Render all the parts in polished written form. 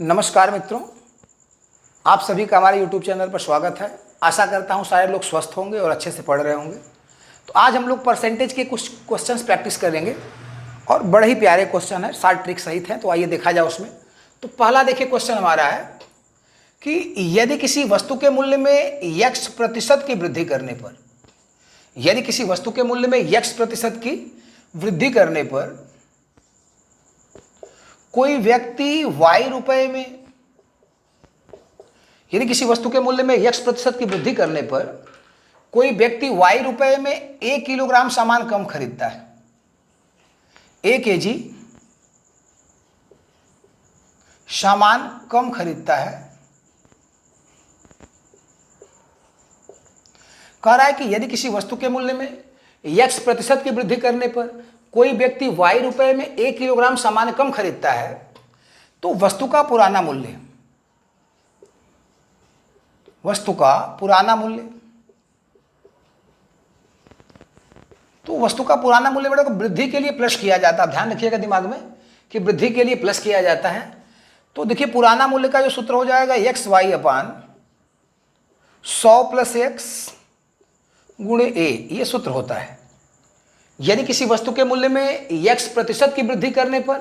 नमस्कार मित्रों, आप सभी का हमारे YouTube चैनल पर स्वागत है। आशा करता हूँ सारे लोग स्वस्थ होंगे और अच्छे से पढ़ रहे होंगे। तो आज हम लोग परसेंटेज के कुछ क्वेश्चंस प्रैक्टिस करेंगे और बड़े ही प्यारे क्वेश्चन है, 60 ट्रिक सहित हैं। तो आइए देखा जाए उसमें। तो पहला देखिए क्वेश्चन हमारा है कि यदि किसी वस्तु के मूल्य में x% की वृद्धि करने पर, यदि किसी वस्तु के मूल्य में x% की वृद्धि करने पर कोई व्यक्ति y रुपए में, यदि किसी वस्तु के मूल्य में x% की वृद्धि करने पर कोई व्यक्ति y रुपए में 1 किलोग्राम सामान कम खरीदता है, 1 kg सामान कम खरीदता है, कह रहा है कि यदि किसी वस्तु के मूल्य में x% की वृद्धि करने पर कोई व्यक्ति y रुपए में 1 किलोग्राम सामान कम खरीदता है तो वस्तु का पुराना मूल्य, वस्तु का पुराना मूल्य, तो वस्तु का पुराना मूल्य बेटा को वृद्धि के लिए प्लस किया जाता है। ध्यान रखिएगा दिमाग में कि वृद्धि के लिए प्लस किया जाता है। तो देखिए पुराना मूल्य का जो सूत्र हो जाएगा XY अपान 100 प्लस x गुणे a, ये सूत्र होता है। यदि किसी वस्तु के मूल्य में x% की वृद्धि करने पर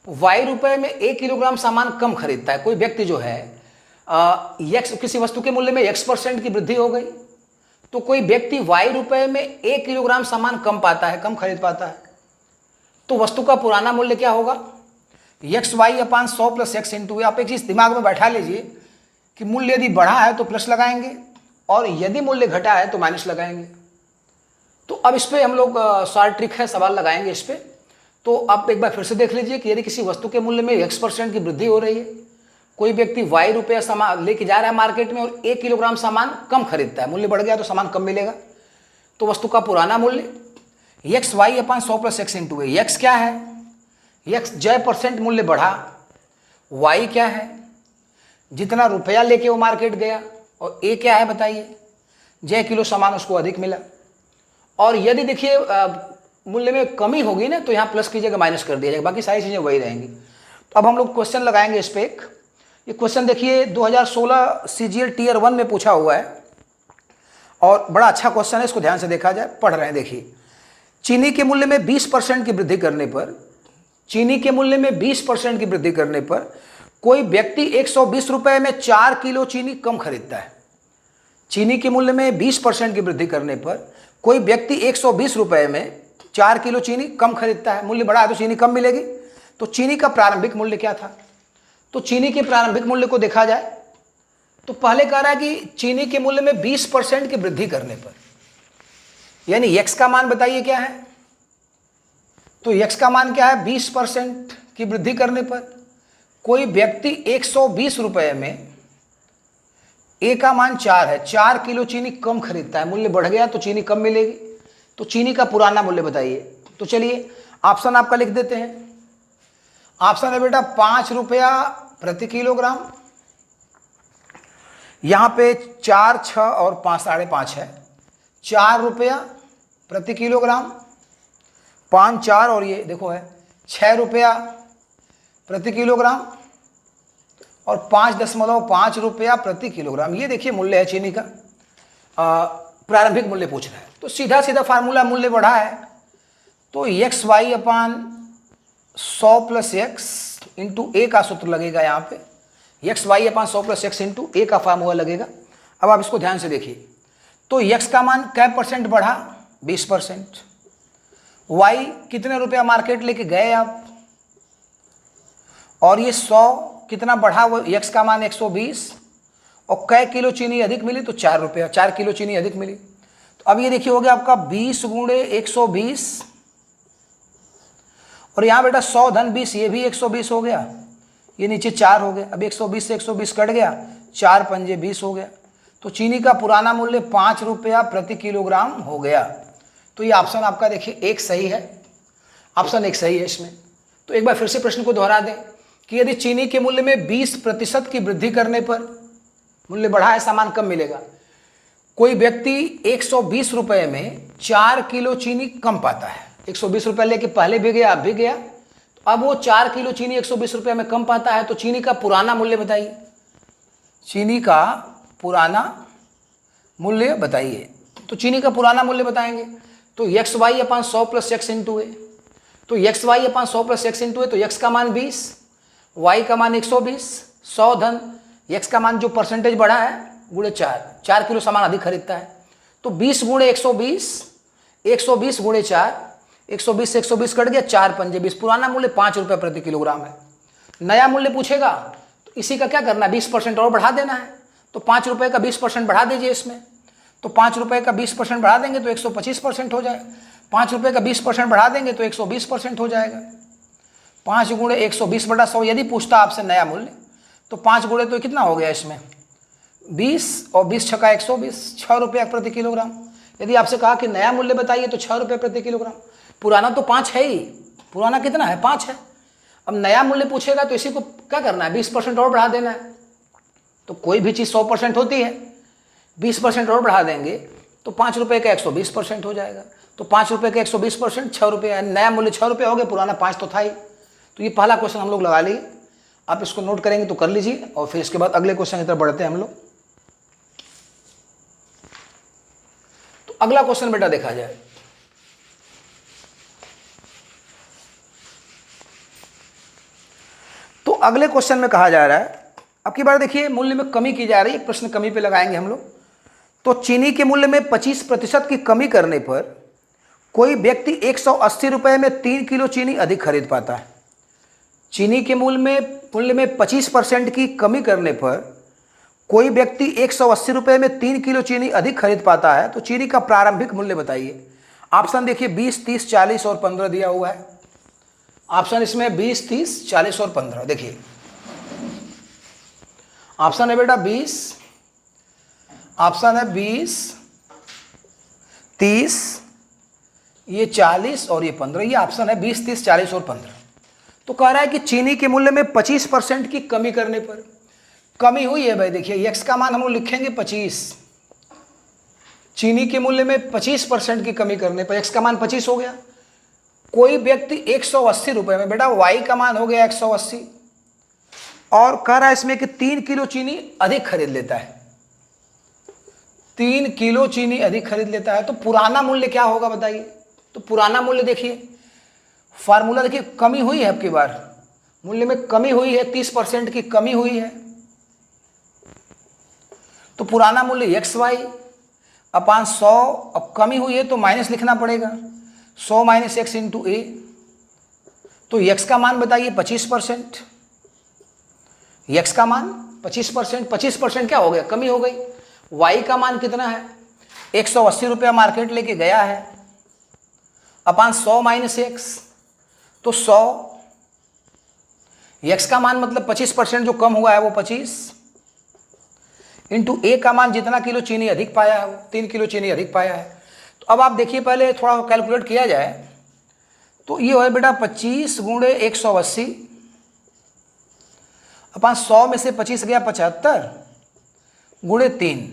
y रुपए में 1 किलोग्राम सामान कम खरीदता है, कोई व्यक्ति जो है किसी वस्तु के मूल्य में x% की वृद्धि हो गई तो कोई व्यक्ति y रुपए में 1 किलोग्राम सामान कम पाता है, कम खरीद पाता है। तो वस्तु का पुराना मूल्य क्या होगा? XY अपान 100 प्लस x इंटू ए। आप एक चीज दिमाग में बैठा लीजिए कि मूल्य यदि बढ़ा है तो प्लस लगाएंगे और यदि मूल्य घटा है तो माइनस लगाएंगे। तो अब इस पर हम लोग शॉर्ट ट्रिक है, सवाल लगाएंगे इस पर। तो आप एक बार फिर से देख लीजिए कि यदि किसी वस्तु के मूल्य में x% की वृद्धि हो रही है, कोई व्यक्ति y रुपया सामान लेके जा रहा है मार्केट में और 1 किलोग्राम सामान कम खरीदता है, मूल्य बढ़ गया तो सामान कम मिलेगा। तो वस्तु का पुराना मूल्य XY अपान 100 प्लस x इंटू ए। x क्या है? x जय% मूल्य बढ़ा, y क्या है? जितना रुपया लेके वो मार्केट गया, और a क्या है बताइए? जय किलो सामान उसको अधिक मिला। और यदि देखिए मूल्य में कमी होगी ना तो यहाँ प्लस की जगह माइनस कर दिया जाएगा, बाकी सारी चीज़ें वही रहेंगी। तो अब हम लोग क्वेश्चन लगाएंगे इस पर एक। ये क्वेश्चन देखिए 2016 CGL टीयर 1 में पूछा हुआ है और बड़ा अच्छा क्वेश्चन है, इसको ध्यान से देखा जाए। पढ़ रहे हैं, देखिए। चीनी के मूल्य में 20% की वृद्धि करने पर, चीनी के मूल्य में 20% की वृद्धि करने पर कोई व्यक्ति 120 रुपये में 4 किलो चीनी कम खरीदता है। चीनी के मूल्य में 20% की वृद्धि करने पर कोई व्यक्ति 120 रुपये में 4 किलो चीनी कम खरीदता है। मूल्य बढ़ा है तो चीनी कम मिलेगी। तो चीनी का प्रारंभिक मूल्य क्या था? तो चीनी के प्रारंभिक मूल्य को देखा जाए तो पहले कह रहा है कि चीनी के मूल्य में 20% की वृद्धि करने पर, यानी x का मान बताइए क्या है? तो x का मान क्या है? 20% की वृद्धि करने पर कोई व्यक्ति 120 रुपये में, a का मान 4 है, 4 किलो चीनी कम खरीदता है। मूल्य बढ़ गया तो चीनी कम मिलेगी। तो चीनी का पुराना मूल्य बताइए। तो चलिए ऑप्शन आपका लिख देते हैं। ऑप्शन है बेटा 5 रुपया प्रति किलोग्राम। यहाँ पे 4, 6 और 5, 5.5 है। 4 रुपया प्रति किलोग्राम, 5, 4 और ये देखो है 6 रुपया प्रति किलोग्राम और 5.5 रुपया प्रति किलोग्राम। ये देखिए मूल्य है चीनी का। प्रारंभिक मूल्य पूछ रहा है तो सीधा सीधा फार्मूला, मूल्य बढ़ा है तो XY अपान 100 प्लस x इंटू ए का सूत्र लगेगा। यहाँ पे XY अपान 100 प्लस x इंटू ए का फार्मूला लगेगा। अब आप इसको ध्यान से देखिए तो x का मान क्या % बढ़ा? 20%। y कितने रुपया मार्केट लेके गए आप, और ये 100 कितना बढ़ा? वो x का मान 120 और कै किलो चीनी अधिक मिली तो 4 रुपया, 4 किलो चीनी अधिक मिली। तो अब ये देखिए हो गया आपका 20 गुणे 120 और यहाँ बेटा 100 धन 20, ये भी 120 हो गया, ये नीचे 4 हो गया। अब 120 से 120 कट गया, 4 पंजे 20 हो गया। तो चीनी का पुराना मूल्य 5 रुपया प्रति किलोग्राम हो गया। तो ये ऑप्शन आपका देखिए एक सही है, ऑप्शन एक सही है इसमें। तो एक बार फिर से प्रश्न को दोहरा दें कि यदि चीनी के मूल्य में 20% की वृद्धि करने पर, मूल्य बढ़ा है सामान कम मिलेगा, कोई व्यक्ति 120 रुपये में 4 किलो चीनी कम पाता है। 120 रुपये लेके पहले भी गया, अब भी गया, अब वो 4 किलो चीनी 120 रुपये में कम पाता है, तो चीनी का पुराना मूल्य बताइए, चीनी का पुराना मूल्य बताइए। तो चीनी का पुराना मूल्य बताएंगे तो एक्स वाई अपान 100 प्लस एक्स इंटू ए। तो एक्स वाई अपान 100 प्लस एक्स इंटू ए, तो एक्स का मान 20, वाई का मान 120, 100 धन एक्स का मान जो परसेंटेज बढ़ा है गुणे 4 किलो सामान अधिक खरीदता है। तो 20 गुणे 120, 120 गुणे 4, 120 से 120 कट गया, 4 पंजे 20। पुराना मूल्य 5 रुपये प्रति किलोग्राम है। नया मूल्य पूछेगा तो इसी का क्या करना है, 20% और बढ़ा देना है। तो 5 रुपये का 20% बढ़ा दीजिए इसमें। तो 5 रुपये का 20% बढ़ा देंगे तो 125% हो जाएगा। 5 रुपये का 20% बढ़ा देंगे तो 120% हो जाएगा। 5 गुणे 120/100 यदि पूछता आपसे नया मूल्य, तो 5 गुणे तो कितना हो गया इसमें 20 और 20 छक्का 120, 6 रुपये प्रति किलोग्राम। यदि आपसे कहा कि नया मूल्य बताइए तो 6 रुपये प्रति किलोग्राम। पुराना तो 5 है ही, पुराना कितना है 5 है। अब नया मूल्य पूछेगा तो इसी को क्या करना है 20% और बढ़ा देना है। तो कोई भी चीज़ 100% होती है, 20% और बढ़ा देंगे तो 5 रुपये का 120% हो जाएगा। तो 5 रुपये का 120% 6 रुपये, नया मूल्य 6 रुपये हो गया, पुराना 5 तो था ही। तो ये पहला क्वेश्चन हम लोग लगा लिए। आप इसको नोट करेंगे तो कर लीजिए, और फिर इसके बाद अगले क्वेश्चन की तरफ बढ़ते हैं हम लोग। तो अगला क्वेश्चन बेटा देखा जाए, तो अगले क्वेश्चन में कहा जा रहा है, अब की बार देखिए मूल्य में कमी की जा रही है, प्रश्न कमी पे लगाएंगे हम लोग। तो चीनी के मूल्य में 25% की कमी करने पर कोई व्यक्ति 180 रुपये में 3 किलो चीनी अधिक खरीद पाता है। चीनी के मूल्य में 25% की कमी करने पर कोई व्यक्ति 180 रुपये में 3 किलो चीनी अधिक खरीद पाता है। तो चीनी का प्रारंभिक मूल्य बताइए। ऑप्शन देखिए 20, 30, 40 और 15 दिया हुआ है। ऑप्शन इसमें 20, 30, 40 और 15। देखिए ऑप्शन है बेटा 20, ऑप्शन है 20, 30, ये 40 और ये 15। ये ऑप्शन है 20, 30, 40 और 15। तो कह रहा है कि चीनी के मूल्य में 25% की कमी करने पर कमी हुई है भाई। देखिए एक्स का मान हम लोग लिखेंगे 25, चीनी के मूल्य में 25% की कमी करने पर एक्स का मान 25 हो गया। कोई व्यक्ति 180 रुपये में, बेटा वाई का मान हो गया 180, और कह रहा है इसमें कि 3 किलो चीनी अधिक खरीद लेता है, 3 किलो चीनी अधिक खरीद लेता है। तो पुराना मूल्य क्या होगा बताइए। तो पुराना मूल्य देखिए, फार्मूला देखिए, कमी हुई है अब की बार, मूल्य में कमी हुई है, 30% की कमी हुई है। तो पुराना मूल्य एक्स वाई अपान 100, अब कमी हुई है तो माइनस लिखना पड़ेगा, 100 माइनस एक्स इंटू ए। तो एक्स का मान बताइए 25%, एक्स का मान 25%, 25% क्या हो गया कमी हो गई। वाई का मान कितना है 180 रुपया मार्केट लेके गया है, अपान 100 माइनस एक्स, तो 100, एक्स का मान मतलब 25% जो कम हुआ है वो 25, इंटू ए का मान जितना किलो चीनी अधिक पाया है वो 3 किलो चीनी अधिक पाया है। तो अब आप देखिए पहले थोड़ा कैलकुलेट किया जाए तो ये है बेटा 25 गुणे 180 अपान 100 में से 25 गया 75 गुणे 3,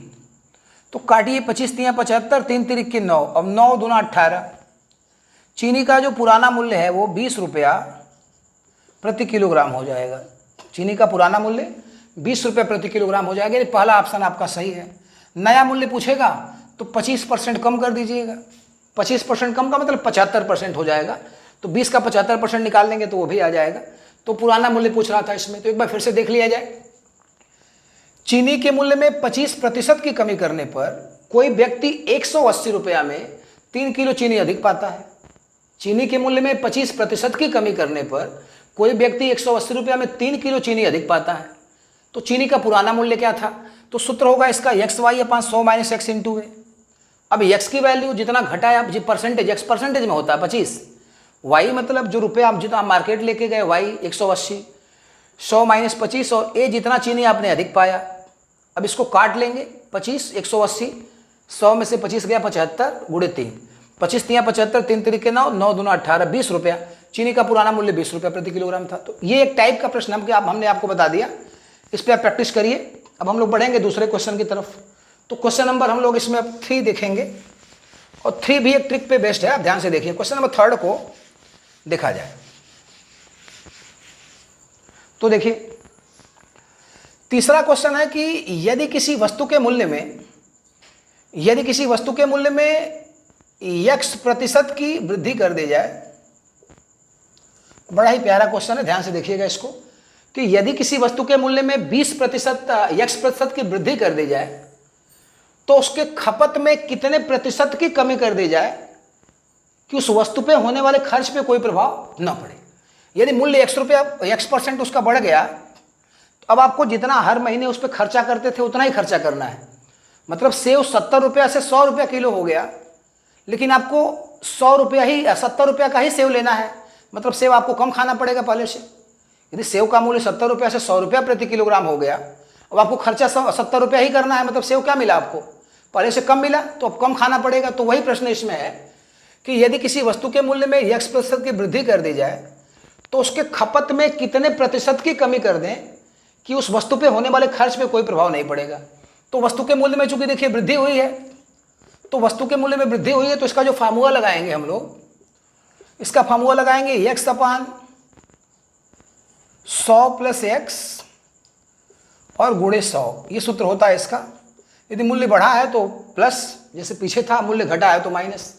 तो काटिए 25 तिया 75, 3 तिरिक के 9, अब 9 दूना 18। चीनी का जो पुराना मूल्य है वो 20 रुपया प्रति किलोग्राम हो जाएगा। चीनी का पुराना मूल्य 20 रुपये प्रति किलोग्राम हो जाएगा। ये पहला ऑप्शन आपका सही है। नया मूल्य पूछेगा तो 25% कम कर दीजिएगा। 25% कम का मतलब 75% हो जाएगा। तो 20 का 75% निकाल लेंगे तो वो भी आ जाएगा। तो पुराना मूल्य पूछ रहा था इसमें, तो एक बार फिर से देख लिया जाए। चीनी के मूल्य में 25% की कमी करने पर कोई व्यक्ति 180 रुपया में 3 किलो चीनी अधिक पाता है। चीनी के मूल्य में 25% की कमी करने पर कोई व्यक्ति 180 रुपया में 3 किलो चीनी अधिक पाता है। तो चीनी का पुराना मूल्य क्या था, तो सूत्र होगा इसका एक्स वाई अपान 100 माइनस एक्स इंटू ए। अब एक्स की वैल्यू जितना घटाया जी परसेंटेज, एक्स परसेंटेज में होता है 25, वाई मतलब जो रुपये आप जितना मार्केट लेके गए वाई 180, 100 माइनस 25, और ए जितना चीनी आपने अधिक पाया। अब इसको काट लेंगे 25, 180, 100 में से 25 गया 75 गुणे 3, 25 तिया 75, 3 तरीके 9, 9 दूना 18, 20 रुपया। चीनी का पुराना मूल्य 20 रुपया प्रति किलोग्राम था। तो ये एक टाइप का प्रश्न हमने आपको बता दिया, इस पर आप प्रैक्टिस करिए। अब हम लोग बढ़ेंगे दूसरे क्वेश्चन की तरफ। तो क्वेश्चन नंबर हम लोग इसमें 3 देखेंगे, और 3 भी एक ट्रिक पे बेस्ड है, आप ध्यान से देखिए। क्वेश्चन नंबर 3 को देखा जाए। तो देखिए तीसरा क्वेश्चन है कि यदि किसी वस्तु के मूल्य में x% की वृद्धि कर दी जाए, बड़ा ही प्यारा क्वेश्चन है, ध्यान से देखिएगा इसको, कि यदि किसी वस्तु के मूल्य में 20% x% की वृद्धि कर दी जाए तो उसके खपत में कितने प्रतिशत की कमी कर दी जाए कि उस वस्तु पे होने वाले खर्च पे कोई प्रभाव न पड़े। यदि मूल्य x% उसका बढ़ गया तो अब आपको जितना हर महीने उस पर खर्चा करते थे उतना ही खर्चा करना है। मतलब सेव 70 रुपया से 100 रुपया किलो हो गया, लेकिन आपको 100 रुपया ही 70 रुपया का ही सेव लेना है, मतलब सेव आपको कम खाना पड़ेगा पहले से। यदि सेव का मूल्य 70 रुपया से 100 रुपया प्रति किलोग्राम हो गया, अब आपको खर्चा 70 रुपया ही करना है, मतलब सेव क्या मिला आपको, पहले से कम मिला, तो अब कम खाना पड़ेगा। तो वही प्रश्न इसमें है कि यदि किसी वस्तु के मूल्य में x% की वृद्धि कर दी जाए तो उसके खपत में कितने प्रतिशत की कमी कर दें कि उस वस्तु पे होने वाले खर्च पे कोई प्रभाव नहीं पड़ेगा। तो वस्तु के मूल्य में चूंकि देखिए वृद्धि हुई है, तो वस्तु के मूल्य में वृद्धि हुई है तो इसका जो फार्मूला लगाएंगे हम लोग, इसका फार्मूला लगाएंगे x/100 + x और गुणे 100, ये सूत्र होता है इसका। यदि मूल्य बढ़ा है तो प्लस, जैसे पीछे था, मूल्य घटा है तो माइनस।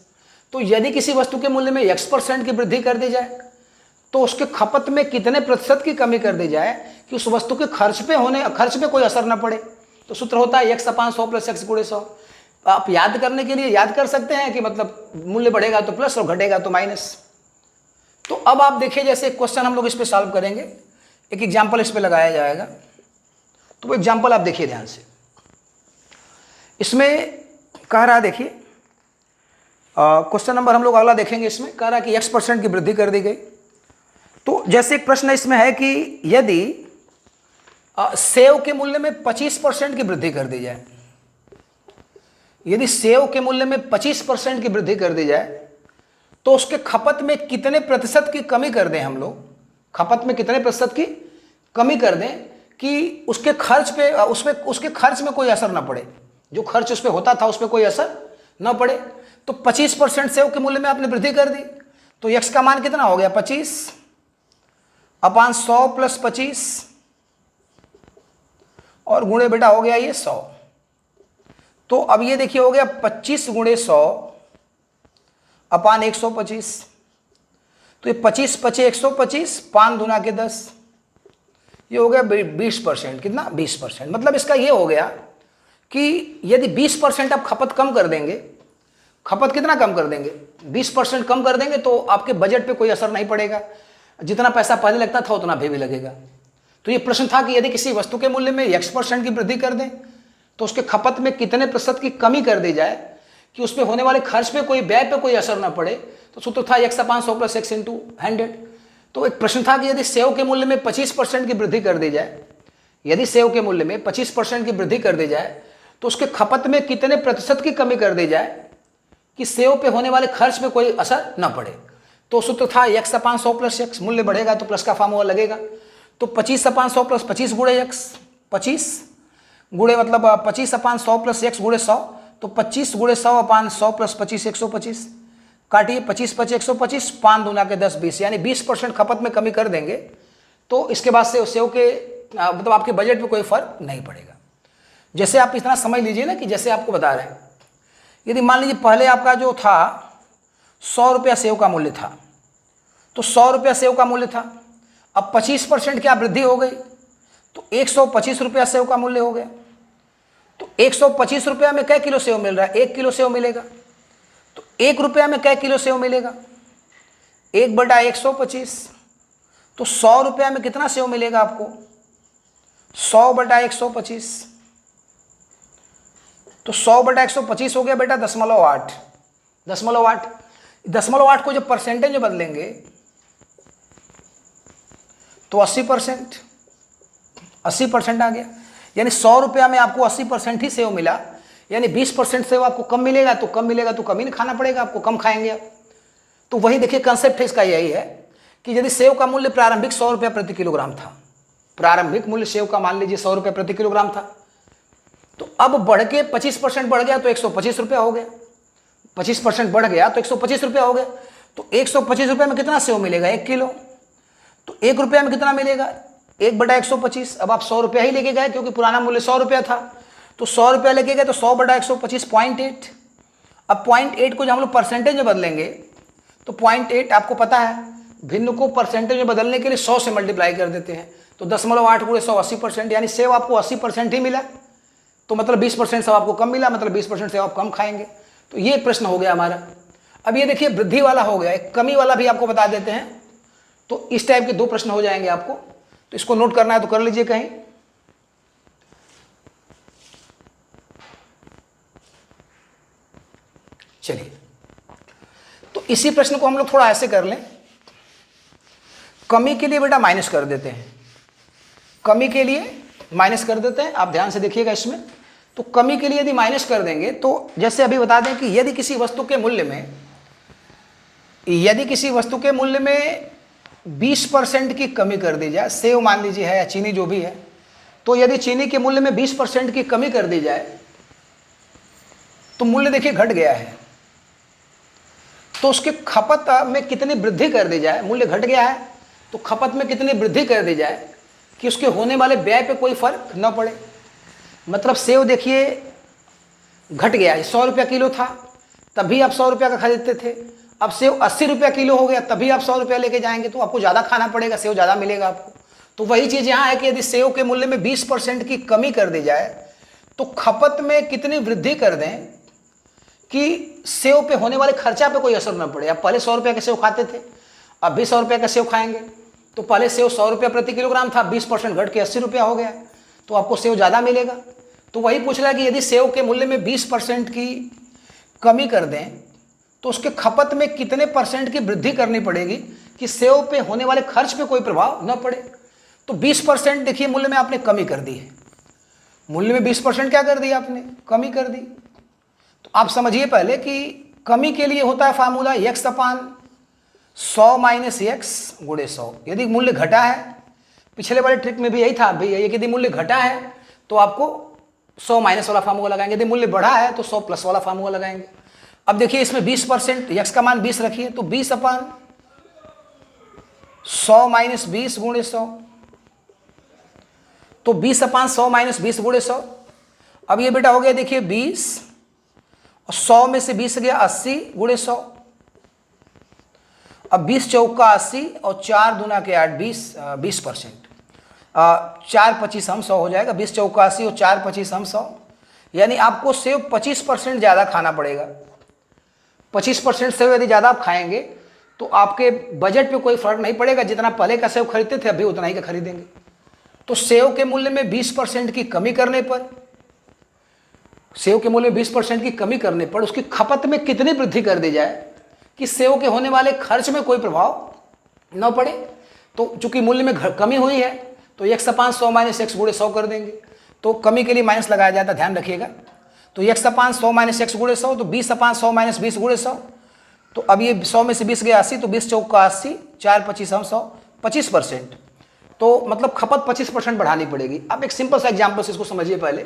तो यदि किसी वस्तु के मूल्य में x% की वृद्धि कर दी जाए तो उसके खपत में कितने प्रतिशत की कमी कर दी जाए कि उस वस्तु के खर्च पे कोई असर न पड़े। तो सूत्र होता है x/100 + x × 100। आप याद करने के लिए याद कर सकते हैं कि मतलब मूल्य बढ़ेगा तो प्लस और घटेगा तो माइनस। तो अब आप देखिए, जैसे क्वेश्चन हम लोग इस पर सॉल्व करेंगे, एक एग्जाम्पल इस पर लगाया जाएगा। तो वो एग्जाम्पल आप देखिए ध्यान से। इसमें कह रहा है, देखिए क्वेश्चन नंबर हम लोग अगला देखेंगे। इसमें कह रहा है कि x% की वृद्धि कर दी गई। तो जैसे एक प्रश्न इसमें है कि यदि सेव के मूल्य में 25% की वृद्धि कर दी जाए, यदि सेव के मूल्य में 25% की वृद्धि कर दी जाए तो उसके खपत में कितने प्रतिशत की कमी कर दें हम लोग, खपत में कितने प्रतिशत की कमी कर दें कि उसके खर्च पे उसके खर्च में कोई असर ना पड़े, जो खर्च उस पर होता था उस पर कोई असर ना पड़े। तो 25% सेव के मूल्य में आपने वृद्धि कर दी, तो x का मान कितना हो गया, 25/100 + 25 और गुणे बेटा हो गया ये 100। तो अब ये देखिए हो गया 25 × 100/125। तो ये 25 × 25 125, 5 दूना के 10, ये हो गया 20%। कितना, 20%। मतलब इसका ये हो गया कि यदि 20% आप खपत कम कर देंगे, खपत कितना कम कर देंगे, 20% कम कर देंगे, तो आपके बजट पे कोई असर नहीं पड़ेगा, जितना पैसा पहले लगता था उतना भी लगेगा। तो ये प्रश्न था कि यदि किसी वस्तु के मूल्य में x% की वृद्धि कर दें तो उसके खपत में कितने प्रतिशत की कमी कर दी जाए कि उसमें होने वाले खर्च पे कोई व्यय पे कोई असर ना पड़े। तो सूत्र था x/100 + x × 100। तो एक प्रश्न था कि यदि सेव के मूल्य में 25% की वृद्धि कर दी जाए, यदि सेव के मूल्य में 25% की वृद्धि कर दी जाए तो उसके खपत में कितने प्रतिशत की कमी कर दी जाए कि सेव पे होने वाले खर्च में कोई असर न पड़े। तो सूत्र था x/100 + x, मूल्य बढ़ेगा तो प्लस का फार्मूला लगेगा। तो 25/100 + 25 × x, 25 गुणे मतलब 25/100 + x × 100, तो 25 × 100/100 + 25 125। काटिए, 25 × 25 125, 5 दूना के 10 20, यानी 20% खपत में कमी कर देंगे तो इसके बाद से सेव के मतलब आपके बजट में कोई फर्क नहीं पड़ेगा। जैसे आप इतना समझ लीजिए ना कि जैसे आपको बता रहे हैं, यदि मान लीजिए पहले आपका जो था 100 रुपया सेव का मूल्य था, तो 100 रुपया सेव का मूल्य था, अब 25% क्या वृद्धि हो गई तो 125 रुपया सेव का मूल्य हो गया। तो 125 रुपया में कै किलो सेव मिल रहा है, 1 किलो सेव मिलेगा। तो 1 रुपया में कै किलो सेव मिलेगा, 1/125। तो 100 रुपया में कितना सेव मिलेगा आपको, 100/125। तो 100/125 हो गया बेटा 0.8। 0.8 को जब परसेंटेज में बदलेंगे तो 80% आ गया। यानी 100 रुपया में आपको 80% ही सेव मिला, यानी 20% सेव आपको कम मिलेगा, तो कम मिलेगा तो कम ही खाना पड़ेगा आपको, कम खाएंगे आप। तो वही देखिए कंसेप्ट इसका यही है कि यदि सेव का मूल्य प्रारंभिक 100 रुपया प्रति किलोग्राम था, प्रारंभिक मूल्य सेव का मान लीजिए 100 रुपया प्रति किलोग्राम था, तो अब बढ़ के 25% बढ़ गया तो 125 रुपया हो गया। 25% बढ़ गया तो 125 रुपया हो गया। तो 125 रुपये में कितना सेव मिलेगा, 1 किलो। तो 1 रुपया में कितना मिलेगा, 1/125। अब आप 100 रुपया ही लेके गए क्योंकि पुराना मूल्य 100 रुपया था, तो 100 रुपया लेके गए तो 100/125 0.8। अब 0.8 को जब हम लोग परसेंटेज में बदलेंगे तो 0.8 आपको पता है भिन्न को परसेंटेज में बदलने के लिए 100 से मल्टीप्लाई कर देते हैं, तो 10.8 × 100 80%, यानी सेव आपको 80% ही मिला। तो मतलब 20% सेव आपको कम मिला, मतलब 20% सेव आप कम खाएंगे। तो ये प्रश्न हो गया हमारा। अब ये देखिए वृद्धि वाला हो गया, एक कमी वाला भी आपको बता देते हैं। तो इस टाइप के 2 प्रश्न हो जाएंगे आपको, तो इसको नोट करना है तो कर लीजिए कहीं। चलिए, तो इसी प्रश्न को हम लोग थोड़ा ऐसे कर लें। कमी के लिए बेटा माइनस कर देते हैं, कमी के लिए माइनस कर देते हैं। आप ध्यान से देखिएगा इसमें, तो कमी के लिए यदि माइनस कर देंगे तो जैसे अभी बता दें कि यदि किसी वस्तु के मूल्य में 20% की कमी कर दी जाए, सेव मान लीजिए है या चीनी जो भी है, तो यदि चीनी के मूल्य में 20% की कमी कर दी जाए तो मूल्य देखिए घट गया है, तो उसके खपत में कितनी वृद्धि कर दी जाए। मूल्य घट गया है तो खपत में कितनी वृद्धि कर दी जाए कि उसके होने वाले व्यय पे कोई फर्क न पड़े। मतलब सेव देखिए घट गया है, 100 रुपया किलो था तभी आप 100 रुपया का खरीदते थे, अब सेव 80 रुपया किलो हो गया तभी आप 100 रुपया लेके जाएंगे, तो आपको ज़्यादा खाना पड़ेगा, सेव ज़्यादा मिलेगा आपको। तो वही चीज़ यहाँ है कि यदि सेव के मूल्य में 20% की कमी कर दी जाए तो खपत में कितनी वृद्धि कर दें कि सेव पे होने वाले खर्चा पे कोई असर न पड़े। आप पहले 100 रुपया का सेव खाते थे, अब भी 100 रुपया का सेव खाएंगे, तो पहले सेव 100 रुपया प्रति किलोग्राम था, 20% घट के 80 रुपया हो गया, तो आपको सेव ज़्यादा मिलेगा। तो वही पूछ रहा है कि यदि सेव के मूल्य में 20% की कमी कर दें तो उसके खपत में कितने % की वृद्धि करनी पड़ेगी कि सेव पे होने वाले खर्च पे कोई प्रभाव न पड़े। तो 20% देखिए मूल्य में आपने कमी कर दी है, मूल्य में 20% क्या कर दी आपने, कमी कर दी। तो आप समझिए पहले कि कमी के लिए होता है फार्मूला x/100 - x × 100। यदि मूल्य घटा है, पिछले वाले ट्रिक में भी यही था भैया, यदि मूल्य घटा है तो आपको 100 माइनस वाला फार्मूला लगाएंगे, यदि मूल्य बढ़ा है तो 100 प्लस वाला फार्मूला लगाएंगे। अब देखिए इसमें 20%, x का मान 20 रखिए, तो 20/100 - 20 × 100, तो 20/100 - 20 × 100। अब ये बेटा हो गया देखिए 20, और 100 में से 20 गया 80 × 100। अब 20 चौका 80 और 4 दूना के 8 20%, 4 25 हम 100 हो जाएगा। 20 चौका 80 और 4 25 हम 100, यानी आपको सेव 25% ज़्यादा खाना पड़ेगा। 25% सेव यदि ज़्यादा आप खाएंगे तो आपके बजट पे कोई फर्क नहीं पड़ेगा, जितना पहले का सेव खरीदते थे अभी उतना ही का खरीदेंगे। तो सेव के मूल्य में 20% की कमी करने पर, सेव के मूल्य में 20% की कमी करने पर उसकी खपत में कितनी वृद्धि कर दी जाए कि सेव के होने वाले खर्च में कोई प्रभाव न पड़े। तो चूंकि मूल्य में कमी हुई है तो x/100 - x × 100 कर देंगे, तो कमी के लिए माइनस लगाया जाता है, ध्यान रखिएगा। तो x/100 - x × 100, तो 20/100 - 20 × 100। तो अब ये 100 में से 20 गया 80, तो 20 चौका 80, 4 25 हम 100, 25%। तो मतलब खपत 25% बढ़ानी पड़ेगी। अब एक सिंपल सा एग्जाम्पल से इसको समझिए पहले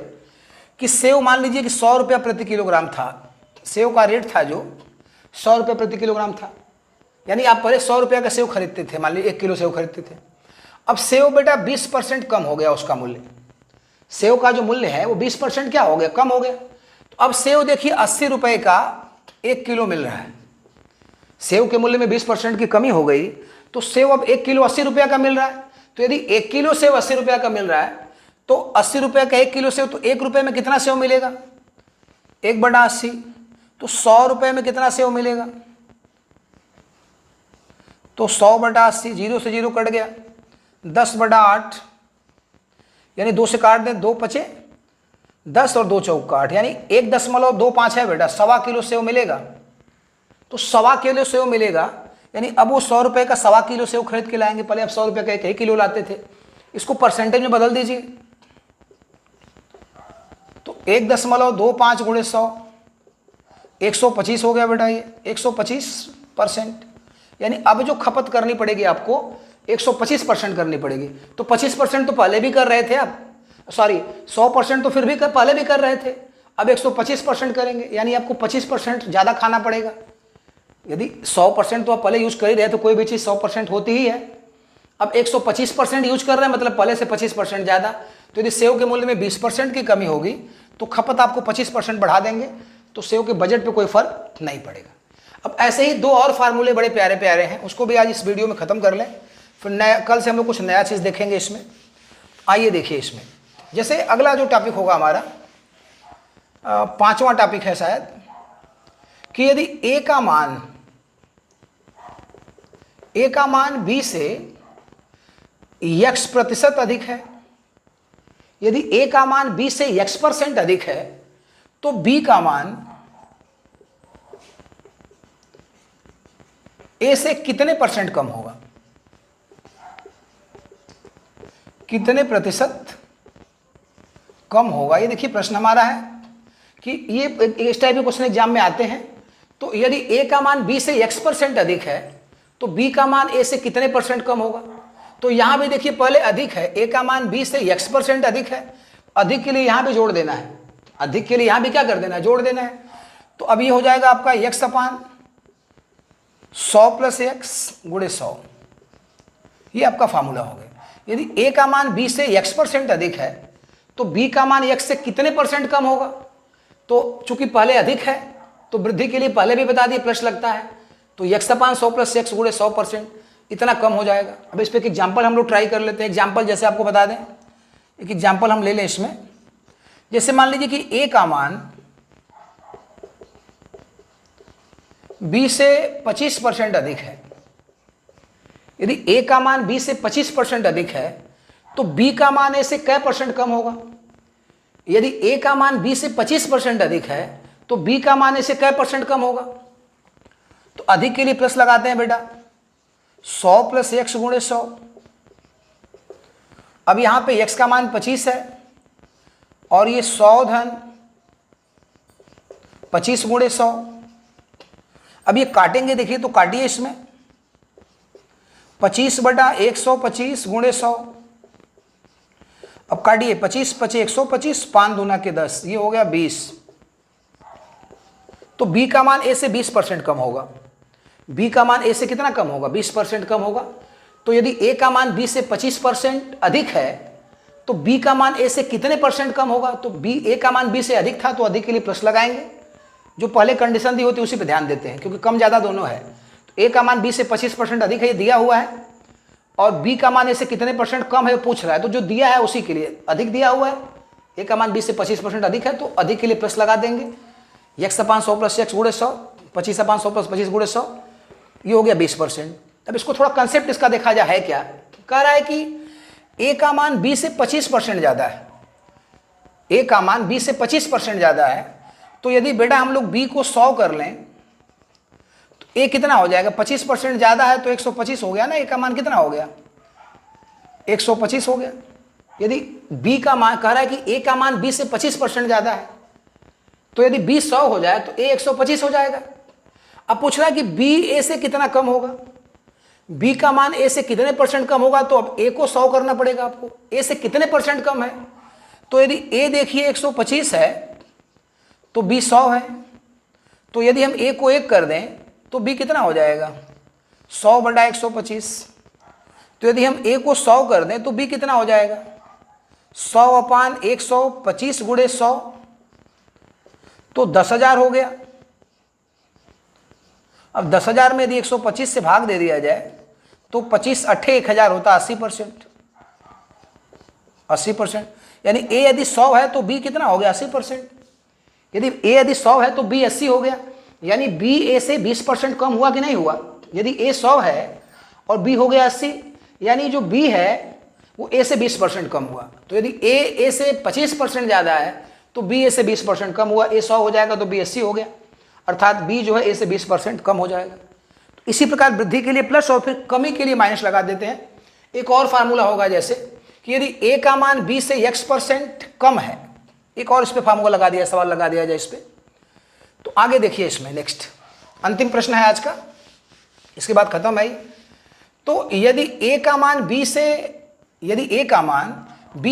कि सेव मान लीजिए कि 100 रुपया प्रति किलोग्राम था, सेव का रेट था जो 100 रुपये प्रति किलोग्राम था, यानी आप पहले 100 रुपया का सेव खरीदते थे, मान लीजिए 1 किलो सेव खरीदते थे। अब सेव बेटा 20% कम हो गया, उसका मूल्य, सेव का जो मूल्य है वो 20% क्या हो गया, कम हो गया। तो अब सेव देखिए 80 रुपये का 1 किलो मिल रहा है, सेव के मूल्य में 20% की कमी हो गई तो सेव अब 1 किलो 80 रुपया का मिल रहा है। तो यदि 1 किलो सेव 80 रुपया का मिल रहा है तो 80 रुपये का 1 किलो सेव, तो 1 रुपये में कितना सेव मिलेगा, 1/80। तो 100 रुपये में कितना सेव मिलेगा, तो 100/80, 0 से 0 कट गया, 10/8, यानी 2 से काट दें, 2 बचे 10 और 2 चौका 8, यानी 1.25 है बेटा, 1.25 किलो सेव मिलेगा। तो 1.25 किलो सेव मिलेगा, यानी अब वो 100 रुपये का 1.25 किलो सेव खरीद के लाएंगे। पहले आप 100 रुपये का 1 किलो लाते थे, इसको परसेंटेज में बदल दीजिए, तो 1.25 × 100, 125 हो गया बेटा, ये 125%। यानी अब जो खपत करनी पड़ेगी आपको 125% करनी पड़ेगी। तो 25% तो पहले भी कर रहे थे आप, सॉरी 100% तो फिर भी पहले भी कर रहे थे, अब 125% करेंगे, यानी आपको 25% ज़्यादा खाना पड़ेगा। यदि 100% तो आप पहले यूज कर ही रहे तो कोई भी चीज़ 100% होती ही है, अब 125% यूज कर रहे हैं, मतलब पहले से 25% ज़्यादा। तो यदि सेव के मूल्य में 20% की कमी होगी तो खपत आपको 25% बढ़ा देंगे, तो सेव के बजट पे कोई फर्क नहीं पड़ेगा। अब ऐसे ही दो और फार्मूले बड़े प्यारे प्यारे हैं, उसको भी आज इस वीडियो में ख़त्म कर लें, फिर नया कल से हम लोग कुछ नया चीज़ देखेंगे इसमें। आइए देखिए इसमें, जैसे अगला जो टॉपिक होगा हमारा 5वां टॉपिक है शायद, कि यदि ए का मान बी से x% अधिक है, यदि ए का मान बी से x% अधिक है तो बी का मान ए से कितने % कम होगा, कितने प्रतिशत कम होगा। ये देखिए प्रश्न हमारा है कि ये इस टाइप के क्वेश्चन एग्जाम में आते हैं। तो यदि ए का मान बी से x% अधिक है तो बी का मान ए से कितने % कम होगा। तो यहां भी देखिए पहले अधिक है, ए का मान बी से x% अधिक है, अधिक के लिए यहां भी जोड़ देना है, अधिक के लिए यहां भी क्या कर देना है, जोड़ देना है। तो अब ये हो जाएगा आपका x/100 + x × 100, ये आपका फार्मूला हो गया। यदि ए का मान बी से x% अधिक है तो बी का मान x से कितने % कम होगा। तो चूंकि पहले अधिक है तो वृद्धि के लिए पहले भी बता दिए प्लस लगता है, तो x/100 + x × 100% इतना कम हो जाएगा। अब इस पर एक एग्जाम्पल हम लोग ट्राई कर लेते हैं। एग्जाम्पल जैसे आपको बता दें, एक एग्जाम्पल हम ले लें इसमें। जैसे मान लीजिए कि ए का मान बी से 25% अधिक है, यदि ए का मान बी से 25% अधिक है तो बी का मान ए से कै % कम होगा। यदि ए का मान बी से 25% अधिक है तो बी का मान ए से कै % कम होगा। तो अधिक के लिए प्लस लगाते हैं बेटा, 100 + x × 100। अब यहां पे x का मान 25 है और ये 100 धन 25 × 100। अब ये काटेंगे, देखिए तो काटिए इसमें, 25/100 25 × 100। अब काटिए 25 25 125, 5 दूना के 10, ये हो गया 20। तो बी का मान ए से 20% कम होगा। बी का मान ए से कितना कम होगा, 20% कम होगा। तो यदि ए का मान बी से 25% अधिक है तो बी का मान ए से कितने % कम होगा। तो बी ए का मान बी से अधिक था तो अधिक के लिए प्लस लगाएंगे, जो पहले कंडीशन दी होती है उसी पे ध्यान देते हैं क्योंकि कम ज़्यादा दोनों है। तो ए का मान बी से 25% अधिक है, ये दिया हुआ है, और बी का मान ए से कितने % कम है पूछ रहा है, तो जो दिया है उसी के लिए अधिक दिया हुआ है। ए का मान बी से 25% अधिक है तो अधिक के लिए प्लस लगा देंगे, x/100 + x × 100, 25/100 + 25 × 100, ये हो गया 20%। अब इसको थोड़ा कंसेप्ट इसका देखा जाए, है क्या, कह रहा है कि ए का मान बी से 25% ज़्यादा है, ए का मान बी से 25% ज़्यादा है। तो यदि बेटा हम लोग बी को 100 कर लें तो ए कितना हो जाएगा, 25% ज़्यादा है तो 125 हो गया ना, ए का मान कितना हो गया, 125 हो गया। यदि बी का मान कह रहा है कि ए का मान बी से 25% ज़्यादा है, तो यदि बी 100 हो जाए तो ए 125 हो जाएगा। अब पूछ रहा है कि बी ए से कितना कम होगा, बी का मान ए से कितने % कम होगा। तो अब ए को 100 करना पड़ेगा आपको, ए से कितने % कम है। तो यदि ए देखिए 125 है तो बी 100 है, तो यदि हम ए को 1 कर दें तो बी कितना हो जाएगा, 100/125। तो यदि हम ए को 100 कर दें तो बी कितना हो जाएगा, 100/125 × 100, तो 10,000 हो गया। अब 10,000 में यदि 125 से भाग दे दिया जाए तो 25 8 1000 होता, 80%। 80%, यानी ए यदि 100 है तो बी कितना हो गया, 80%। यदि ए यदि 100 है तो बी 80 हो गया, यानी बी ए से 20% कम हुआ कि नहीं हुआ। यदि ए 100 है और बी हो गया 80, यानी जो बी है वो ए से 20% कम हुआ। तो यदि ए से 25% ज़्यादा है तो बी ए से 20% कम हुआ, ए 100 हो जाएगा तो बी 80 हो गया, अर्थात बी जो है ए से 20% कम हो जाएगा। तो इसी प्रकार वृद्धि के लिए प्लस और फिर कमी के लिए माइनस लगा देते हैं। एक और फार्मूला होगा जैसे कि यदि ए का मान बी से x% कम है, एक और इस पर फार्मूला लगा दिया, सवाल लगा दिया जाए इस पर। तो आगे देखिए इसमें नेक्स्ट अंतिम प्रश्न है आज का, इसके बाद खत्म है। तो यदि ए का मान बी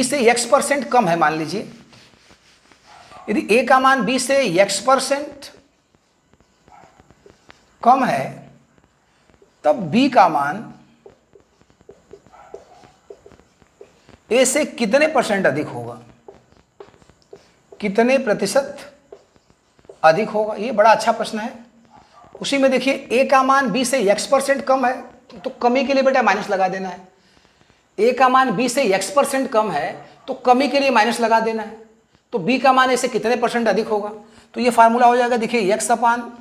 से x% कम है, मान लीजिए यदि ए का मान बी से x% कम है, तब बी का मान ए से कितने परसेंट अधिक होगा, कितने प्रतिशत अधिक होगा। ये बड़ा अच्छा प्रश्न है। उसी में देखिए ए का मान बी से x% कम है, तो कमी के लिए बेटा माइनस लगा देना है। ए का मान बी से x% कम है तो कमी के लिए माइनस लगा देना है। तो बी का मान ए से कितने परसेंट अधिक होगा, तो ये फार्मूला हो जाएगा। देखिए x अपान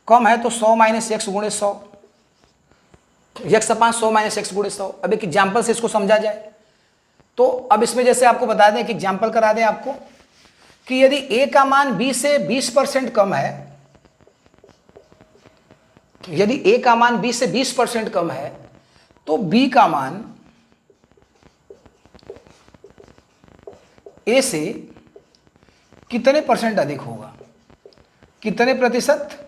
कम है तो 100 माइनस x गुणे 100, x अपान 100 माइनस x गुणे 100। अब एक एग्जाम्पल से इसको समझा जाए तो अब इसमें जैसे आपको बता दें कि एग्जाम्पल करा दें आपको कि यदि a का मान b से 20% कम है, यदि a का मान b से 20% कम है तो b का मान a से कितने परसेंट अधिक होगा, कितने प्रतिशत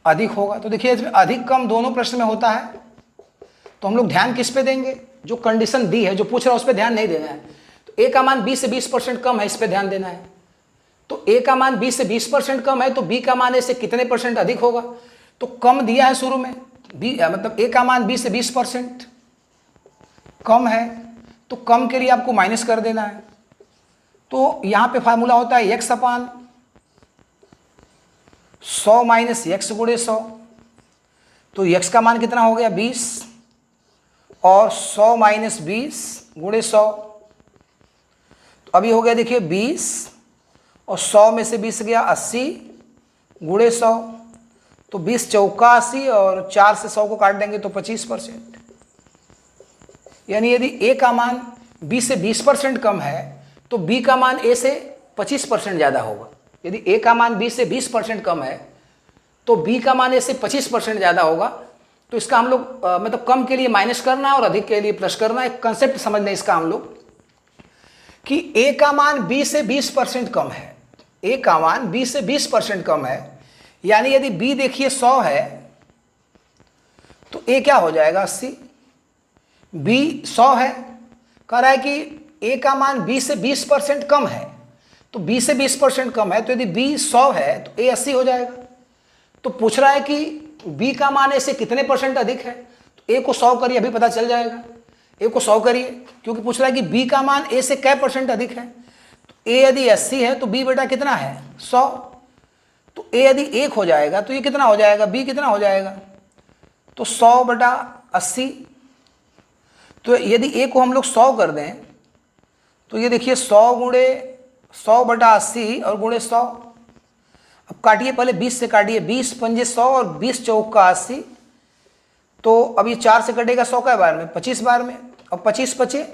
अधिक होगा। तो देखिए इसमें अधिक कम दोनों प्रश्न में होता है, तो हम लोग ध्यान किस पे देंगे, जो कंडीशन दी है, जो पूछ रहा है उस पर ध्यान नहीं देना है। तो a का मान b से 20% कम है, इस पे ध्यान देना है। तो a का मान b से 20% कम है तो b का मान a से कितने परसेंट अधिक होगा। तो कम दिया है शुरू में, b मतलब a का मान b से 20% कम है, तो कम के लिए आपको माइनस कर देना है। तो यहाँ पे फार्मूला होता है x अपान 100 माइनस x गुणे 100। तो x का मान कितना हो गया 20 और 100 माइनस 20 गुणे 100। तो अभी हो गया देखिए 20 और 100 में से 20 गया 80 गुणे 100। तो 20 चौका 80 और 4 से 100 को काट देंगे तो 25%। यानी यदि a का मान b से 20% कम है तो b का मान a से 25% ज़्यादा होगा। यदि a का मान b से 20% कम है तो b का मान a से 25% ज़्यादा होगा। तो इसका हम लोग मतलब कम के लिए माइनस करना है और अधिक के लिए प्लस करना है। एक कंसेप्ट समझ लें इसका हम लोग कि a का मान b से 20% कम है, a का मान b से 20% कम है, यानी यदि b देखिए 100 है तो a क्या हो जाएगा 80। b 100 है, कह रहा है कि a का मान b से 20% कम है, तो b से 20% कम है तो यदि b 100 है तो a 80 हो जाएगा। तो पूछ रहा है कि b का मान a से कितने परसेंट अधिक है, तो a को 100 करिए, अभी पता चल जाएगा। a को 100 करिए क्योंकि पूछ रहा है कि b का मान a से कै परसेंट अधिक है। तो a यदि 80 है तो b बेटा कितना है 100। तो a यदि 1 हो जाएगा तो ये कितना हो जाएगा, b कितना हो जाएगा, तो 100 बटा 80। तो यदि a को हम लोग 100 कर दें तो ये देखिए 100 गुणे 100 बटा 80 और गुणे 100। अब काटिए, पहले 20 से काटिए, 20 पंजे 100 और 20 चौका 80। तो अब ये 4 से कटेगा 100 का बार में 25 बार में, अब 25 पचे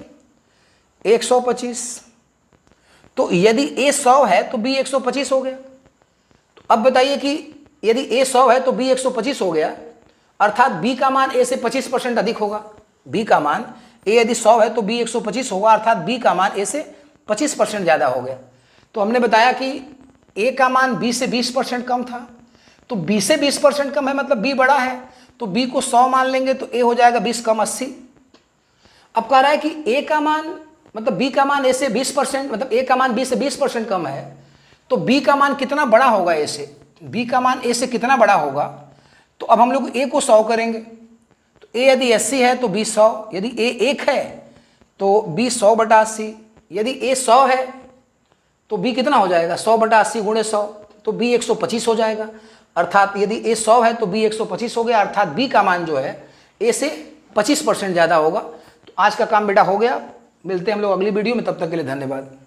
125। तो यदि a 100 है तो b 125 हो गया। तो अब बताइए कि यदि a 100 है तो b 125 हो गया, अर्थात b का मान a से 25% अधिक होगा। b का मान a यदि 100 है तो b 125 होगा, अर्थात b का मान a से 25% ज़्यादा हो गया। तो हमने बताया कि a का मान b से 20% कम था, तो b से 20% कम है मतलब b बड़ा है, तो b को 100 मान लेंगे तो a हो जाएगा 20 कम 80। अब कह रहा है कि a का मान मतलब b का मान a से 20% मतलब a का मान b से 20% कम है, तो b का मान कितना बड़ा होगा a से, b का मान a से कितना बड़ा होगा। तो अब हम लोग a को 100 करेंगे, तो a यदि 80 है तो b 100, यदि a 1 है तो b 100 बटा 80, यदि a 100 है तो b कितना हो जाएगा 100 बटा 80 गुणे 100, तो b 125 हो जाएगा। अर्थात यदि a 100 है तो b 125 हो गया, अर्थात b का मान जो है a से 25% ज़्यादा होगा। तो आज का काम बेटा हो गया, मिलते हैं हम लोग अगली वीडियो में, तब तक के लिए धन्यवाद।